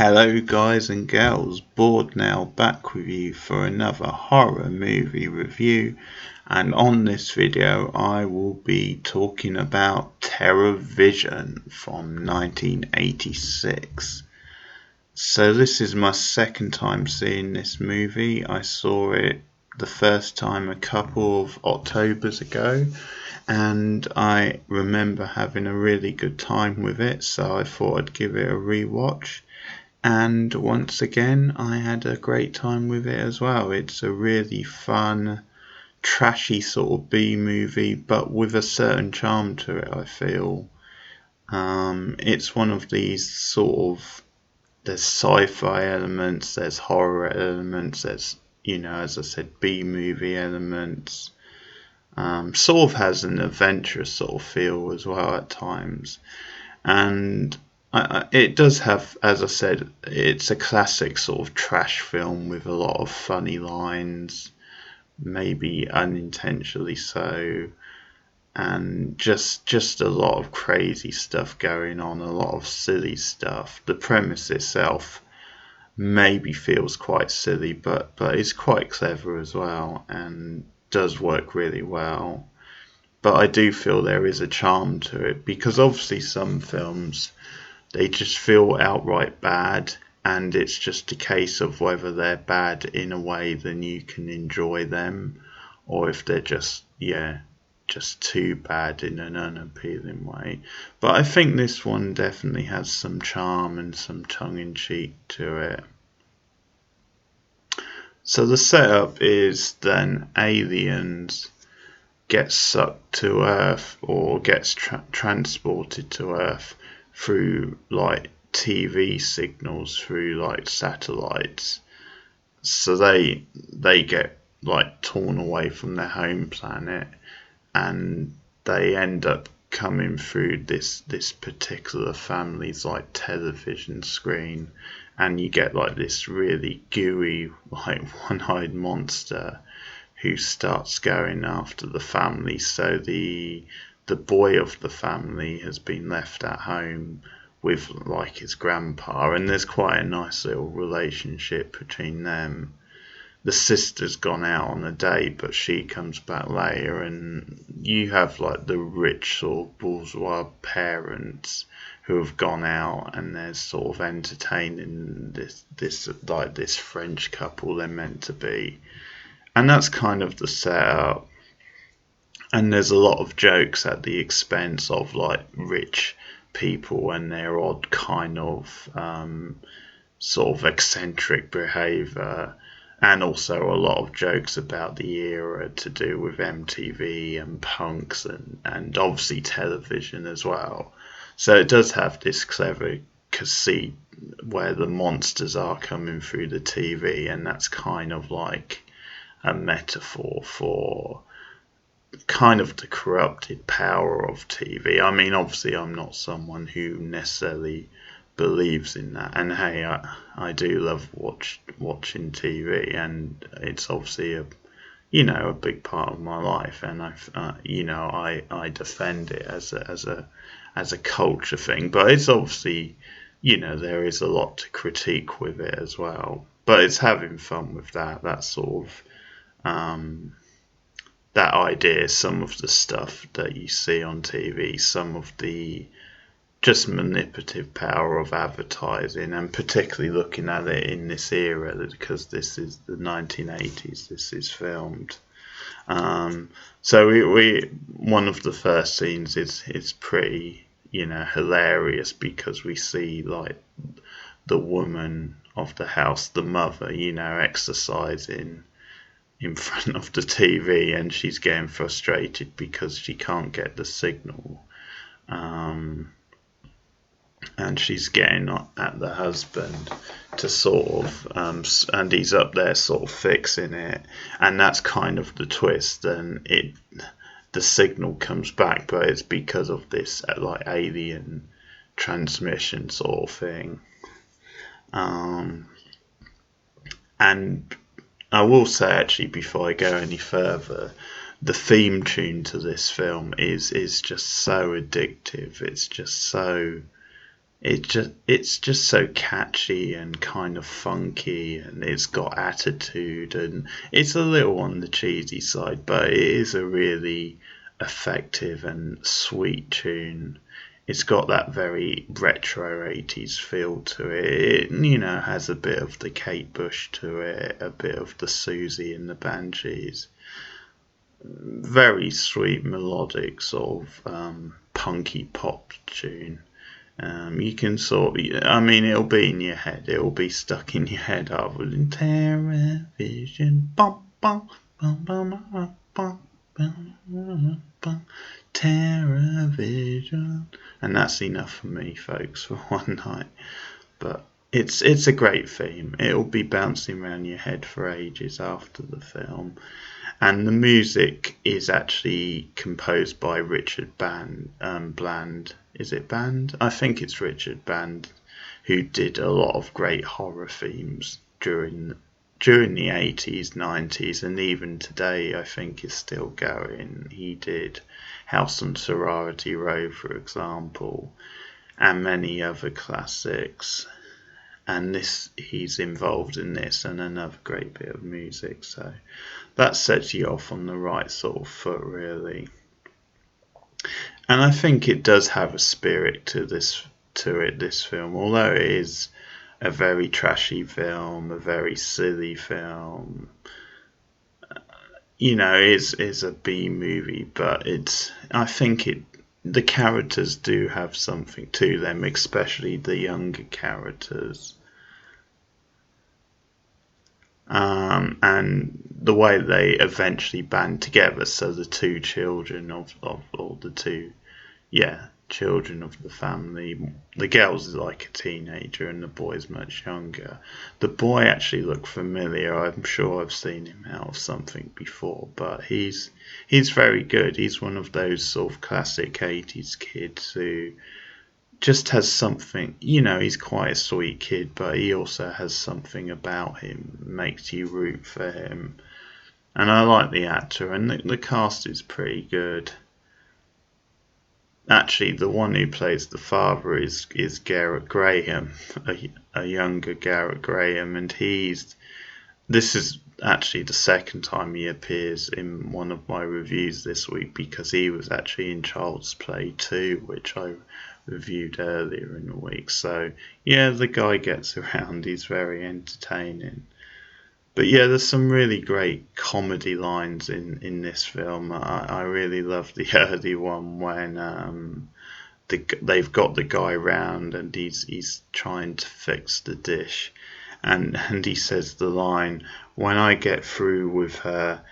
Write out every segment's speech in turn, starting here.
Hello guys and girls, Bored now back with you for another horror movie review, and on this video I will be talking about Terrorvision from 1986. So this is my second time seeing this movie. I saw it the first time a couple of Octobers ago, and I remember having a really good time with it, so I thought I'd give it a rewatch. And once again, I had a great time with it as well. It's a really fun, trashy sort of B movie, but with a certain charm to it, I feel. It's one of these sort of, there's sci-fi elements, there's horror elements, there's, as I said, B movie elements. Sort of has an adventurous sort of feel as well at times. And it does have, as I said, it's a classic sort of trash film with a lot of funny lines, maybe unintentionally so, and just a lot of crazy stuff going on, a lot of silly stuff. The premise itself maybe feels quite silly, but it's quite clever as well and does work really well. But I do feel there is a charm to it, because obviously some films, they just feel outright bad, and it's just a case of whether they're bad in a way then you can enjoy them, or if they're just too bad in an unappealing way. But I think this one definitely has some charm and some tongue-in-cheek to it. So the setup is then aliens get sucked to Earth, or gets transported to Earth through like TV signals, through like satellites. So they get like torn away from their home planet, and they end up coming through this particular family's like television screen, and you get like this really gooey like one-eyed monster who starts going after the family. So the boy of the family has been left at home with like his grandpa, and there's quite a nice little relationship between them. The sister's gone out on a date, but she comes back later, and you have like the rich or bourgeois parents who have gone out, and they're sort of entertaining this French couple they're meant to be. And that's kind of the setup. And there's a lot of jokes at the expense of like rich people and their odd kind of sort of eccentric behaviour, and also a lot of jokes about the era to do with MTV and punks and obviously television as well. So it does have this clever conceit where the monsters are coming through the TV, and that's kind of like a metaphor for kind of the corrupted power of TV. I mean, obviously I'm not someone who necessarily believes in that, and hey, I do love watching TV, and it's obviously a big part of my life, and I defend it as a culture thing. But it's obviously, there is a lot to critique with it as well, but it's having fun with that sort of that idea. Some of the stuff that you see on TV, some of the just manipulative power of advertising, and particularly looking at it in this era, because this is the 1980s this is filmed. So we one of the first scenes is pretty hilarious, because we see like the woman of the house, the mother, exercising in front of the TV, and she's getting frustrated because she can't get the signal, and she's getting at the husband to sort of and he's up there sort of fixing it, and that's kind of the twist. And the signal comes back, but it's because of this like alien transmission sort of thing. And I will say, actually, before I go any further, the theme tune to this film is just so addictive. It's just so it's just so catchy and kind of funky, and it's got attitude, and it's a little on the cheesy side, but it is a really effective and sweet tune. It's got that very retro 80s feel to it. It has a bit of the Kate Bush to it, a bit of the Susie and the Banshees. Very sweet melodic sort of punky pop tune. You can it'll be in your head. It'll be stuck in your head other than Terrorvision. Bum, bum, bum, bum, bum, bum, bum, bum, Terrorvision. And that's enough for me, folks, for one night. But it's a great theme. It'll be bouncing around your head for ages after the film. And the music is actually composed by Richard Bland. Is it Band? I think it's Richard Band, who did a lot of great horror themes during the 80s, 90s, and even today I think is still going. He did House on Sorority Row, for example, and many other classics. And he's involved in this and another great bit of music, so that sets you off on the right sort of foot, really. And I think it does have a spirit to this film, although it is a very trashy film, a very silly film. Is a B movie, but I think the characters do have something to them, especially the younger characters. And the way they eventually band together, so the two children children of the family. The girl's like a teenager and the boy's much younger. The boy actually looked familiar. I'm sure I've seen him out of something before, but he's very good. He's one of those sort of classic 80s kids who just has something, he's quite a sweet kid, but he also has something about him, makes you root for him. And I like the actor, and the cast is pretty good. Actually, the one who plays the father is Garrett Graham, a younger Garrett Graham, and this is actually the second time he appears in one of my reviews this week, because he was actually in Child's Play 2, which I reviewed earlier in the week. So yeah, the guy gets around. He's very entertaining. But yeah, there's some really great comedy lines in this film. I really love the early one when they've got the guy round and he's trying to fix the dish, and he says the line, "When I get through with her,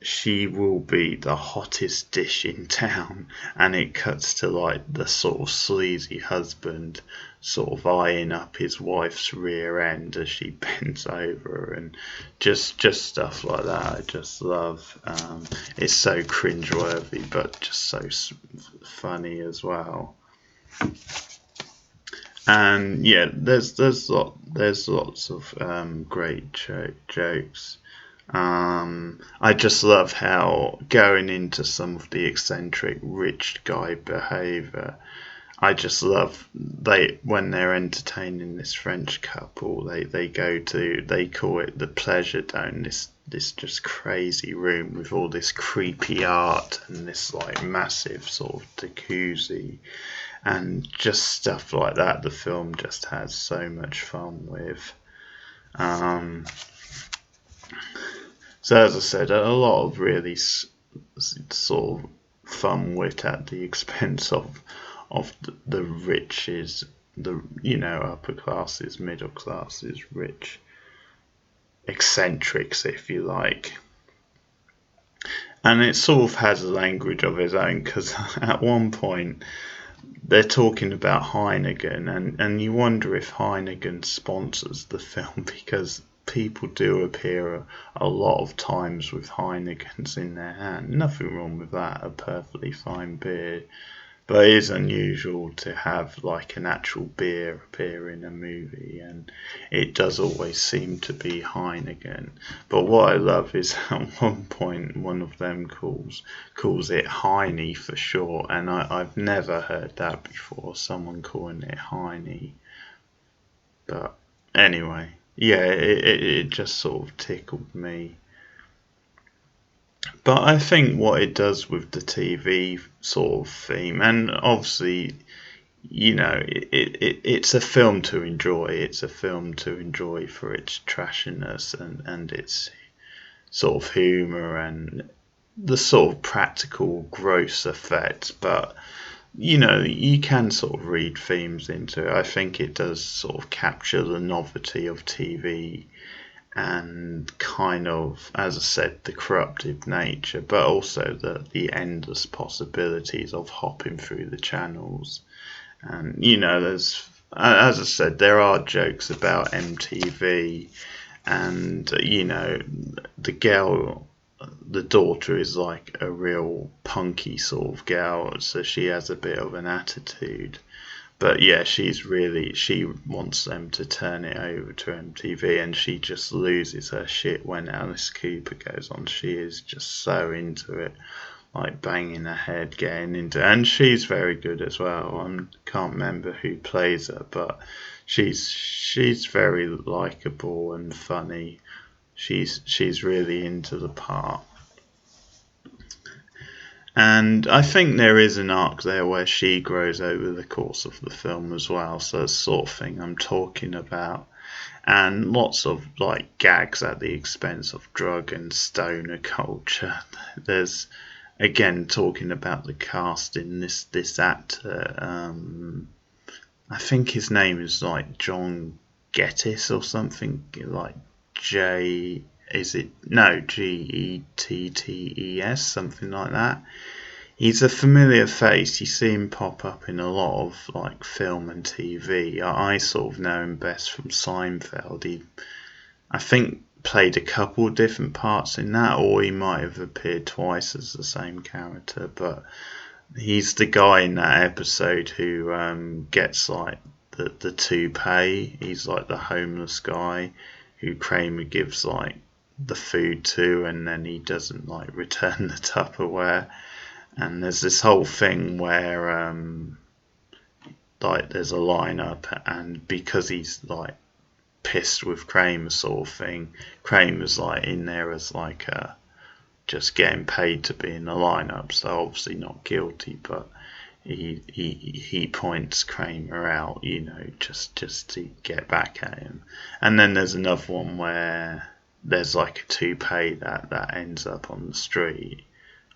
she will be the hottest dish in town," and it cuts to like the sort of sleazy husband sort of eyeing up his wife's rear end as she bends over, and just stuff like that. I just love. It's so cringeworthy, but just so funny as well. And yeah, there's lots of great jokes. I just love how, going into some of the eccentric rich guy behaviour, I just love when they're entertaining this French couple, they call it the Pleasure Dome, this just crazy room with all this creepy art and this like massive sort of jacuzzi and just stuff like that. The film just has so much fun with. So as I said, a lot of really sort of fun wit at the expense of the riches, the upper classes, middle classes, rich eccentrics, if you like. And it sort of has a language of its own, because at one point they're talking about Heineken, and you wonder if Heineken sponsors the film, because people do appear a lot of times with Heinekens in their hand. Nothing wrong with that, a perfectly fine beer But it is unusual to have like an actual beer appear in a movie, and it does always seem to be Heineken. But what I love is at one point one of them calls it Heine for short, and I've never heard that before. Someone calling it Heine. But anyway, yeah, it just sort of tickled me. But I think what it does with the TV sort of theme, and obviously, it's a film to enjoy. It's a film to enjoy for its trashiness and its sort of humour and the sort of practical gross effects. But you can sort of read themes into it. I think it does sort of capture the novelty of TV and kind of, as I said, the corruptive nature, but also the endless possibilities of hopping through the channels. And there's, as I said, there are jokes about MTV, and the girl, the daughter is like a real punky sort of girl, so she has a bit of an attitude. But yeah, she wants them to turn it over to MTV, and she just loses her shit when Alice Cooper goes on. She is just so into it, like banging her head, getting into it. And she's very good as well. I can't remember who plays her, but she's very likable and funny. She's really into the part. And I think there is an arc there where she grows over the course of the film as well. So that's the sort of thing I'm talking about. And lots of like gags at the expense of drug and stoner culture. There's again talking about the casting. This actor, I think his name is like John Gettis or something like J. Is it no Gettes, something like that? He's a familiar face. You see him pop up in a lot of like film and TV. I sort of know him best from Seinfeld. He, I think, played a couple of different parts in that, or he might have appeared twice as the same character. But he's the guy in that episode who gets like the toupee. He's like the homeless guy who Kramer gives like the food to, and then he doesn't like return the Tupperware. And there's this whole thing where like there's a lineup, and because he's like pissed with Kramer sort of thing, Kramer's like in there as like just getting paid to be in the lineup, so obviously not guilty, but he points Kramer out, just to get back at him. And then there's another one where there's like a toupee that ends up on the street.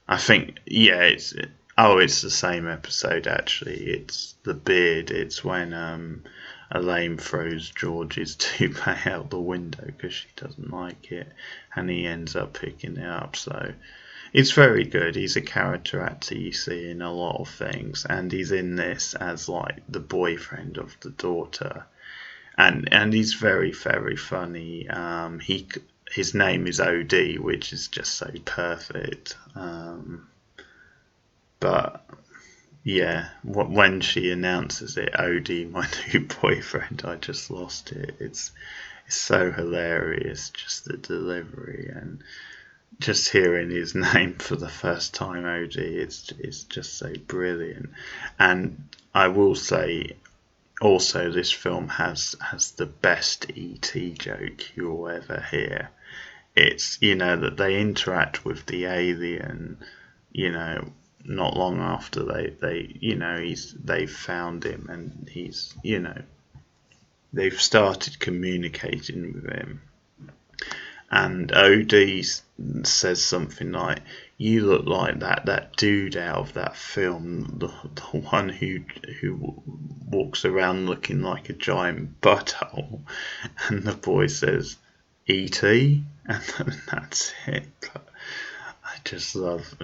I think, yeah, it's the same episode actually. It's the beard. It's when Elaine throws George's toupee out the window because she doesn't like it, and he ends up picking it up. So it's very good. He's a character actor you see in a lot of things, and he's in this as like the boyfriend of the daughter, and he's very, very funny. His name is OD, which is just so perfect. But yeah, when she announces it, OD, my new boyfriend, I just lost it. It's so hilarious, just the delivery, and just hearing his name for the first time, OD, it's just so brilliant. And I will say, also, this film has the best ET joke you'll ever hear. It's that they interact with the alien, not long after they've found him, and he's they've started communicating with him, and OD says something like, "You look like that dude out of that film, the one who walks around looking like a giant butthole," and the boy says, "E.T." and that's it. But I just love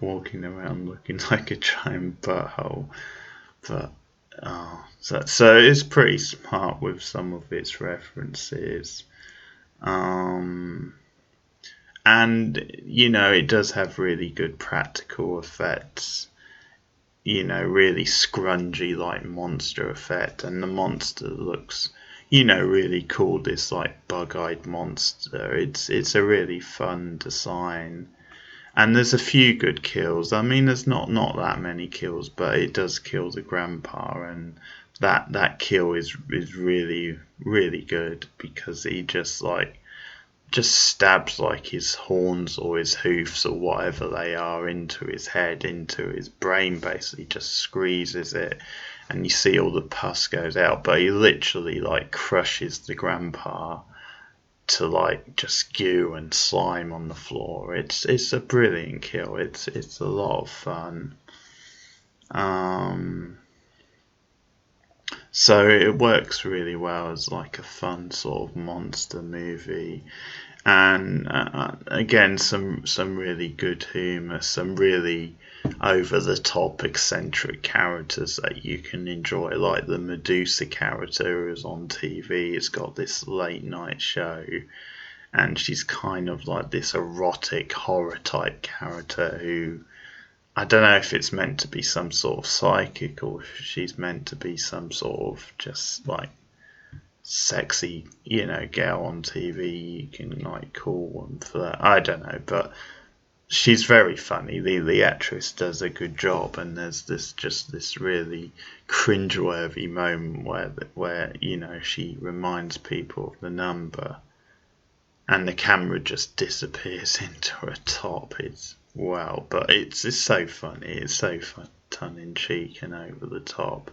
walking around looking like a giant butthole. But so it's pretty smart with some of its references. And it does have really good practical effects. really scrungy like monster effect, and the monster looks really cool. This like bug-eyed monster. It's a really fun design, and there's a few good kills. I mean, there's not that many kills, but it does kill the grandpa, and that kill is really really good because he just stabs like his horns or his hoofs or whatever they are into his head, into his brain, basically just squeezes it, and you see all the pus goes out, but he literally like crushes the grandpa to like just goo and slime on the floor. It's a brilliant kill. It's a lot of fun. So it works really well as like a fun sort of monster movie, and again some really good humour, some really over the top eccentric characters that you can enjoy, like the Medusa character who's on TV. It's got this late night show, and she's kind of like this erotic horror type character who, I don't know if it's meant to be some sort of psychic or if she's meant to be some sort of just like sexy, girl on TV. You can like call one for that. I don't know, but she's very funny. The actress does a good job, and there's this really cringeworthy moment where she reminds people of the number, and the camera just disappears into her top. It's wow, but it's so funny. It's so fun, tongue in cheek and over the top.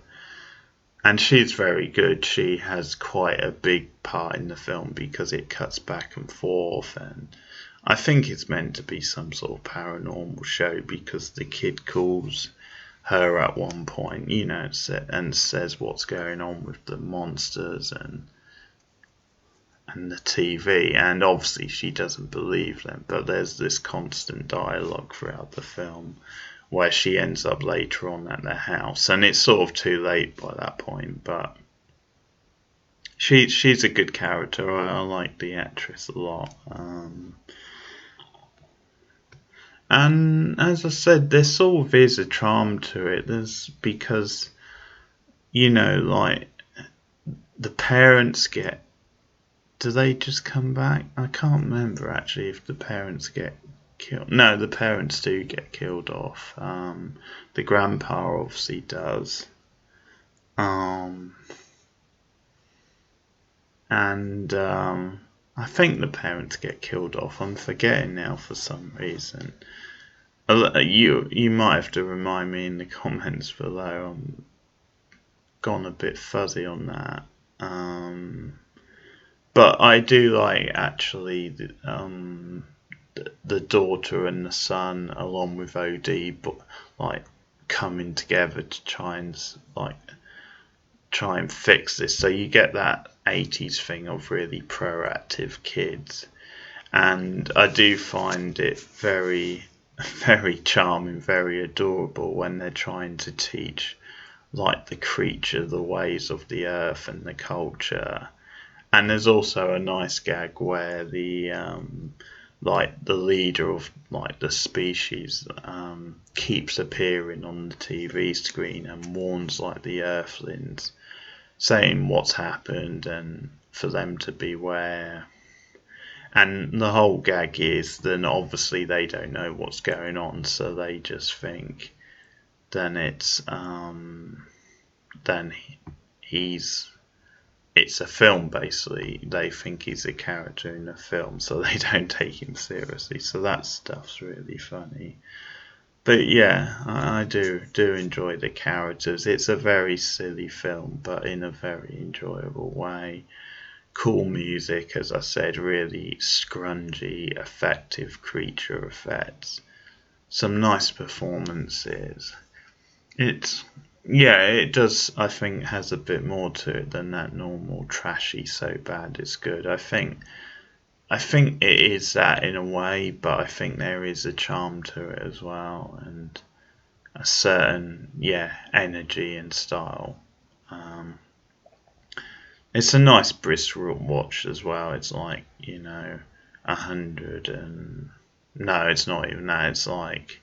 And she's very good. She has quite a big part in the film because it cuts back and forth, and I think it's meant to be some sort of paranormal show because the kid calls her at one point, and says what's going on with the monsters and the TV, and obviously she doesn't believe them, but there's this constant dialogue throughout the film where she ends up later on at their house, and it's sort of too late by that point, but she's a good character. I like the actress a lot. And as I said, there sort of is a charm to it. There's because, like the parents get. Do they just come back? I can't remember actually if the parents get killed. No, the parents do get killed off. The grandpa obviously does. And I think the parents get killed off. I'm forgetting now for some reason. You might have to remind me in the comments below. I'm gone a bit fuzzy on that. But I do like actually the daughter and the son, along with OD, but like coming together to try and fix this. So you get that 80s thing of really proactive kids, and I do find it very, very charming, very adorable when they're trying to teach like the creature the ways of the earth and the culture. And there's also a nice gag where the leader of like the species keeps appearing on the TV screen and warns like the Earthlings, saying what's happened and for them to beware. And the whole gag is then obviously they don't know what's going on, so they just think then it's it's a film, basically. They think he's a character in a film, so they don't take him seriously. So that stuff's really funny. But yeah, I do enjoy the characters. It's a very silly film, but in a very enjoyable way. Cool music, as I said, really scrungy, effective creature effects. Some nice performances. It does, I think, has a bit more to it than that normal trashy so bad it's good. I think it is that in a way, but I think there is a charm to it as well, and a certain energy and style. It's a nice brisk watch as well. It's like 100 and no, it's not even that. It's like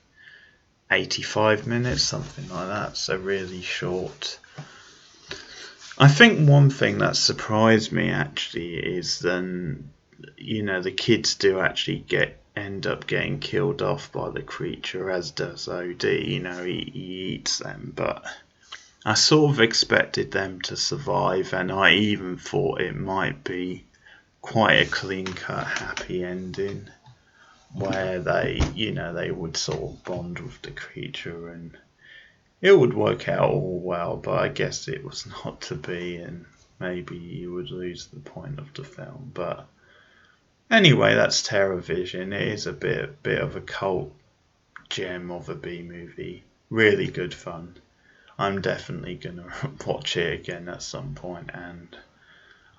85 minutes, something like that, so really short. I think one thing that surprised me actually is then, the kids do actually end up getting killed off by the creature, as does OD. He eats them, but I sort of expected them to survive, and I even thought it might be quite a clean-cut, happy ending, where they would sort of bond with the creature and it would work out all well, but I guess it was not to be, and maybe you would lose the point of the film. But anyway, that's Terrorvision. It is a bit of a cult gem of a B movie. Really good fun. I'm definitely gonna watch it again at some point, and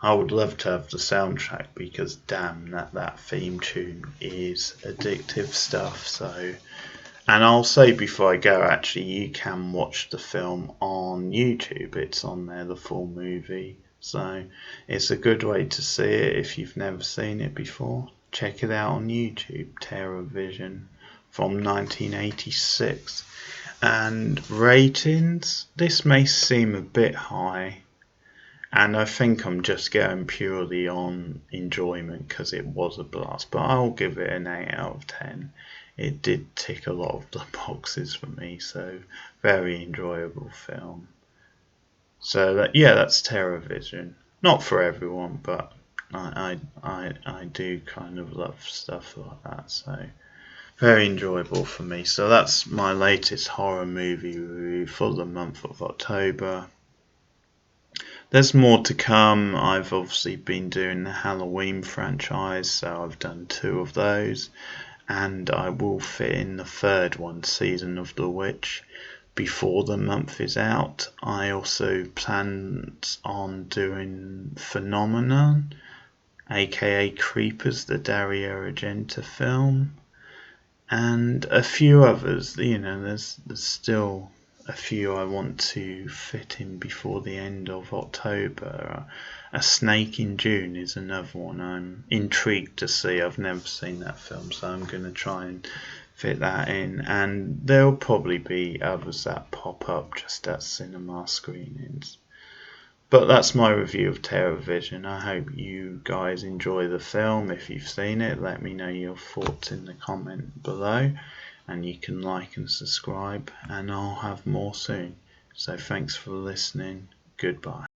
I would love to have the soundtrack because damn, that theme tune is addictive stuff. So, and I'll say before I go, actually, you can watch the film on YouTube. It's on there, the full movie. So it's a good way to see it if you've never seen it before. Check it out on YouTube, Terrorvision from 1986. And ratings, this may seem a bit high, and I think I'm just going purely on enjoyment because it was a blast, but I'll give it an 8 out of 10. It did tick a lot of the boxes for me, so very enjoyable film. So that's Terrorvision. Not for everyone, but I do kind of love stuff like that, so very enjoyable for me. So that's my latest horror movie review for the month of October. There's more to come. I've obviously been doing the Halloween franchise, so I've done 2 of those, and I will fit in the 3rd one, Season of the Witch, before the month is out. I also planned on doing Phenomenon, aka Creepers, the Dario Argento film, and a few others. There's still a few I want to fit in before the end of October. A Snake in June is another one I'm intrigued to see. I've never seen that film, so I'm going to try and fit that in. And there'll probably be others that pop up just at cinema screenings. But that's my review of Terrorvision. I hope you guys enjoy the film. If you've seen it, let me know your thoughts in the comment below. And you can like and subscribe, and I'll have more soon. So thanks for listening. Goodbye.